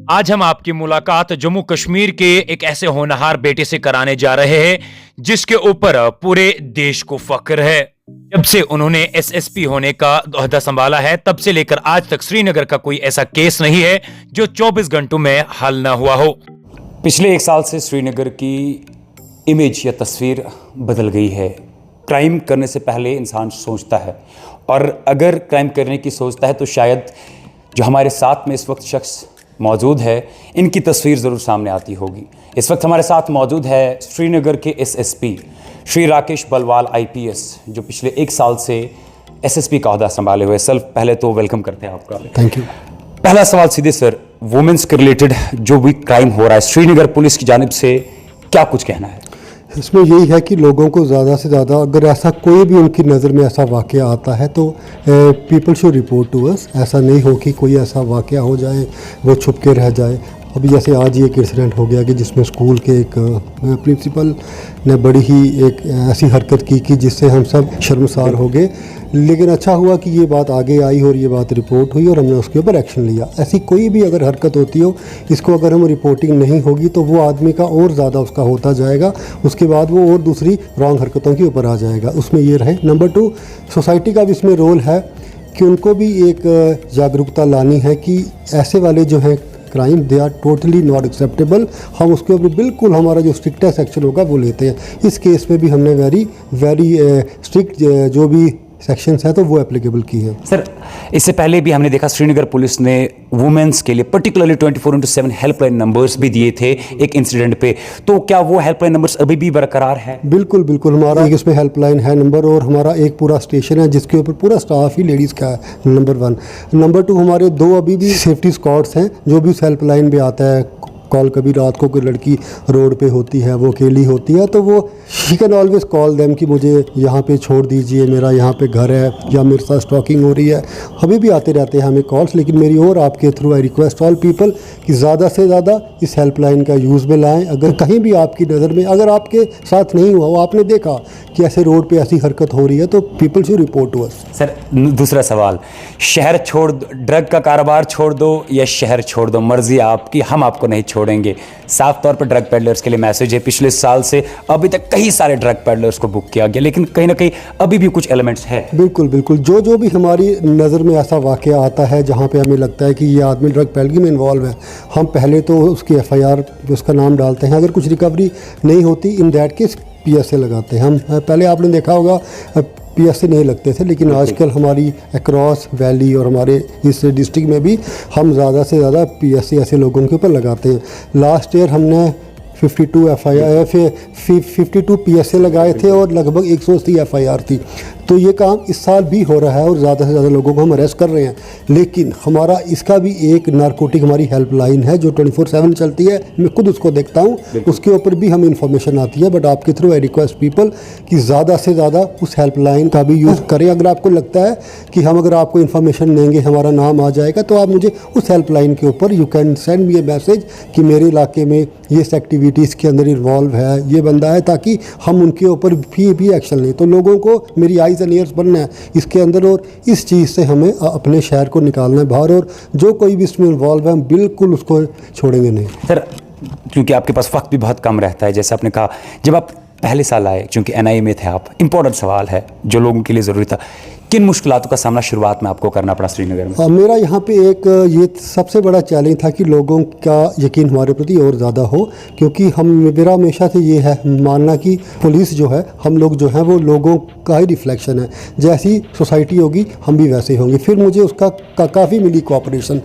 आज हम आपकी मुलाकात जम्मू कश्मीर के एक ऐसे होनहार बेटे से कराने जा रहे हैं जिसके ऊपर पूरे देश को फख्र है। जब से उन्होंने एसएसपी होने का ओहदा संभाला है तब से लेकर आज तक श्रीनगर का कोई ऐसा केस नहीं है जो 24 घंटों में हल न हुआ हो। पिछले एक साल से श्रीनगर की इमेज या तस्वीर बदल गई है। क्राइम करने से पहले इंसान सोचता है, और अगर क्राइम करने की सोचता है तो शायद जो हमारे साथ में इस वक्त शख्स मौजूद है इनकी तस्वीर ज़रूर सामने आती होगी। इस वक्त हमारे साथ मौजूद है श्रीनगर के एसएसपी श्री राकेश बलवाल आईपीएस, जो पिछले एक साल से एसएसपी का ओहदा संभाले हुए। सर पहले तो वेलकम करते हैं आपका। Thank you. पहला सवाल सीधे सर, वुमेन्स के रिलेटेड जो भी क्राइम हो रहा है श्रीनगर पुलिस की जानिब से क्या कुछ कहना है? इसमें यही है कि लोगों को ज़्यादा से ज़्यादा अगर ऐसा कोई भी उनकी नज़र में ऐसा वाक़या आता है तो people should report to us. ऐसा नहीं हो कि कोई ऐसा वाक़या हो जाए वो छुप के रह जाए। अभी जैसे आज ही एक इंसिडेंट हो गया कि जिसमें स्कूल के एक प्रिंसिपल ने बड़ी ही एक ऐसी हरकत की कि जिससे हम सब शर्मसार हो गए। लेकिन अच्छा हुआ कि ये बात आगे आई और ये बात रिपोर्ट हुई और हमने उसके ऊपर एक्शन लिया। ऐसी कोई भी अगर हरकत होती हो, इसको अगर हम रिपोर्टिंग नहीं होगी तो वो आदमी का और ज़्यादा उसका होता जाएगा, उसके बाद वो और दूसरी रॉन्ग हरकतों के ऊपर आ जाएगा। उसमें ये रहे। नंबर 2, सोसाइटी का भी इसमें रोल है कि उनको भी एक जागरूकता लानी है कि ऐसे वाले जो हैं crime they are totally not acceptable. हम उसके ऊपर बिल्कुल हमारा जो स्ट्रिक्टेस्ट एक्शन होगा वो लेते हैं। इस केस में भी हमने वेरी स्ट्रिक्ट जो भी सेक्शंस है तो वो एप्लीकेबल की है। सर इससे पहले भी हमने देखा श्रीनगर पुलिस ने वुमेन्स के लिए पर्टिकुलरली 24/7 हेल्पलाइन नंबर्स भी दिए थे एक इंसिडेंट पे, तो क्या वो हेल्पलाइन नंबर्स अभी भी बरकरार है? बिल्कुल बिल्कुल, हमारा एक इसमें हेल्पलाइन है नंबर, और हमारा एक पूरा स्टेशन है जिसके ऊपर पूरा स्टाफ ही लेडीज़ का है। नंबर 1। नंबर 2, हमारे 2 अभी भी सेफ्टी स्क्वाड्स हैं जो भी उस हेल्पलाइन पे आता है कॉल। कभी रात को कोई लड़की रोड पे होती है, वो अकेली होती है, तो वो she can always call them कि मुझे यहाँ पे छोड़ दीजिए, मेरा यहाँ पे घर है या मेरे साथ स्टॉकिंग हो रही है। अभी भी आते रहते हैं हमें कॉल्स। लेकिन मेरी और आपके through I request all people कि ज़्यादा से ज़्यादा इस हेल्पलाइन का यूज़ में लाएँ। अगर कहीं भी आपकी नज़र में, अगर आपके साथ नहीं हुआ, वो आपने देखा कि ऐसे रोड पे ऐसी हरकत हो रही है, तो people should report to us. Sir दूसरा सवाल, शहर छोड़ दो, ड्रग का कारोबार छोड़ दो या शहर छोड़ दो, मर्जी आपकी, हम आपको नहीं छोड़ेंगे। साफ तौर पर ड्रग पेडलर्स के लिए मैसेज है। पिछले साल से अभी तक कई सारे ड्रग पेडलर्स को बुक किया गया, लेकिन कहीं ना कहीं अभी भी कुछ एलिमेंट्स है। बिल्कुल बिल्कुल, जो भी हमारी नज़र में ऐसा वाक़या आता है जहाँ पे हमें लगता है कि ये आदमी ड्रग पेडलिंग में इन्वॉल्व है, हम पहले तो उसकी एफआईआर उसका नाम डालते हैं। अगर कुछ रिकवरी नहीं होती, इन दैट केस पीएसए लगाते हैं हम। पहले आपने देखा होगा पीएसए नहीं लगते थे, लेकिन आजकल हमारी अक्रॉस वैली और हमारे इस डिस्ट्रिक्ट में भी हम ज़्यादा से ज़्यादा पीएसए ऐसे लोगों के ऊपर लगाते हैं। लास्ट ईयर हमने 52 पीएसए लगाए थे और लगभग 180 एफआईआर थी। तो ये काम इस साल भी हो रहा है और ज़्यादा से ज़्यादा लोगों को हम अरेस्ट कर रहे हैं। लेकिन हमारा इसका भी एक नारकोटिक हमारी हेल्पलाइन है जो 24/7 चलती है। मैं खुद उसको देखता हूँ, उसके ऊपर भी हमें इन्फॉर्मेशन आती है। बट आपके थ्रू आई रिक्वेस्ट पीपल कि ज़्यादा से ज़्यादा उस हेल्पलाइन का भी यूज़ करें। अगर आपको लगता है कि हम अगर आपको इन्फॉर्मेशन देंगे, हमारा नाम आ जाएगा, तो आप मुझे उस हेल्पलाइन के ऊपर you can send me A message कि मेरे इलाके में ये एक्टिविटीज़ के अंदर इन्वॉल्व है, ये बंदा है, ताकि हम उनके ऊपर भी एक्शन लें। तो लोगों को मेरी आईज एंड ईयर्स बनना है इसके अंदर, और इस चीज़ से हमें अपने शहर को निकालना है बाहर, और जो कोई भी इसमें इन्वॉल्व है हम बिल्कुल उसको छोड़ेंगे नहीं। सर क्योंकि आपके पास वक्त भी बहुत कम रहता है, जैसे आपने कहा जब आप पहले साल आए, चूंकि एनआईए में थे आप, इंपॉर्टेंट सवाल है जो लोगों के लिए ज़रूरी था, किन मुश्किलातों का सामना शुरुआत में आपको करना पड़ा श्रीनगर में? मेरा यहाँ पे एक ये सबसे बड़ा चैलेंज था कि लोगों का यकीन हमारे प्रति और ज़्यादा हो, क्योंकि मेरा हमेशा से ये है मानना कि पुलिस जो है, हम लोग जो हैं वो लोगों का ही रिफ्लेक्शन है। जैसी सोसाइटी होगी हम भी वैसे ही होंगे। फिर मुझे उसका काफ़ी मिली कोऑपरेशन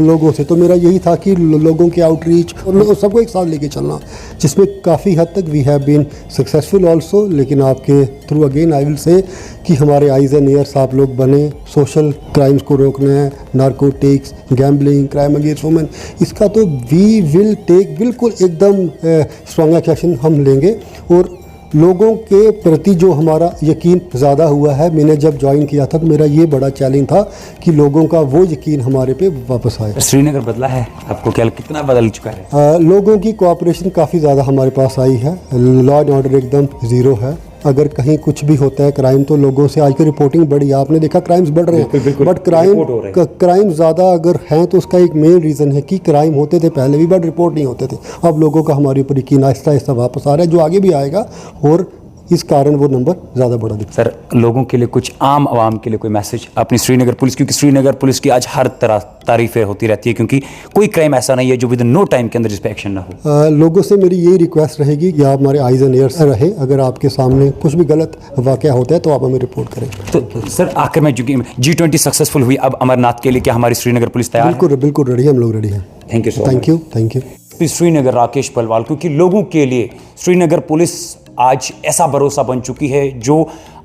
लोगों से। तो मेरा यही था कि लोगों के आउटरीच और सबको एक साथ लेके चलना, जिसमें काफ़ी हद तक we have been successful also. लेकिन आपके through again I will say कि हमारे आइज एंड ईयर्स आप लोग बने। सोशल क्राइम्स को रोकना है, narcotics, gambling, crime against women, इसका तो वी विल टेक बिल्कुल एकदम स्ट्रॉन्ग एक्शन हम लेंगे। और लोगों के प्रति जो हमारा यकीन ज़्यादा हुआ है, मैंने जब ज्वाइन किया था तो मेरा ये बड़ा चैलेंज था कि लोगों का वो यकीन हमारे पे वापस आए। श्रीनगर बदला है आपको, क्या कितना बदल चुका है? लोगों की कोऑपरेशन काफ़ी ज़्यादा हमारे पास आई है। लॉ एंड ऑर्डर एकदम ज़ीरो है। अगर कहीं कुछ भी होता है क्राइम तो लोगों से आज की रिपोर्टिंग बढ़ी, आपने देखा क्राइम्स बढ़ रहे हैं, बट क्राइम ज़्यादा अगर हैं तो उसका एक मेन रीज़न है कि क्राइम होते थे पहले भी बट रिपोर्ट नहीं होते थे। अब लोगों का हमारे ऊपर यकीन आहिस्ता आहिस्ता वापस आ रहा है, जो आगे भी आएगा, और इस कारण वो नंबर ज़्यादा बड़ा दिखता है। सर, लोगों के लिए कुछ आम आवाम के लिए कोई मैसेज अपनी श्रीनगर पुलिस, क्योंकि श्रीनगर पुलिस की आज हर तरह तारीफें होती रहती है, क्योंकि कोई क्राइम ऐसा नहीं है जो विद नो टाइम के अंदर जिस पे एक्शन ना हो। लोगों से मेरी यही रिक्वेस्ट रहेगी कि आप हमारे आइज़ एंड ईयर्स रहे, अगर आपके सामने कुछ भी गलत वाक़या होता है तो आप हमें रिपोर्ट करें। तो सर, आखिर में चूंकि G20 सक्सेसफुल हुई, अब अमरनाथ के लिए क्या हमारी श्रीनगर पुलिस तैयार है? बिल्कुल बिल्कुल रेडी, हम लोग रेडी हैं। Thank you so much. Thank you. Srinagar Rakesh Palwal, क्योंकि लोगों के लिए श्रीनगर पुलिस आज ऐसा भरोसा बन चुकी है जो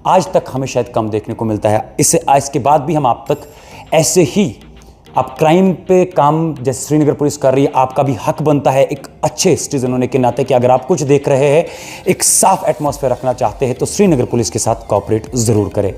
आज तक हमें शायद कम देखने को मिलता है। इसके बाद भी हम आप तक ऐसे ही, आप क्राइम पे काम जैसे श्रीनगर पुलिस कर रही है, आपका भी हक बनता है एक अच्छे सिटीजन होने के नाते कि अगर आप कुछ देख रहे हैं, एक साफ एटमॉस्फेयर रखना चाहते हैं तो श्रीनगर पुलिस के साथ कोऑपरेट ज़रूर करें।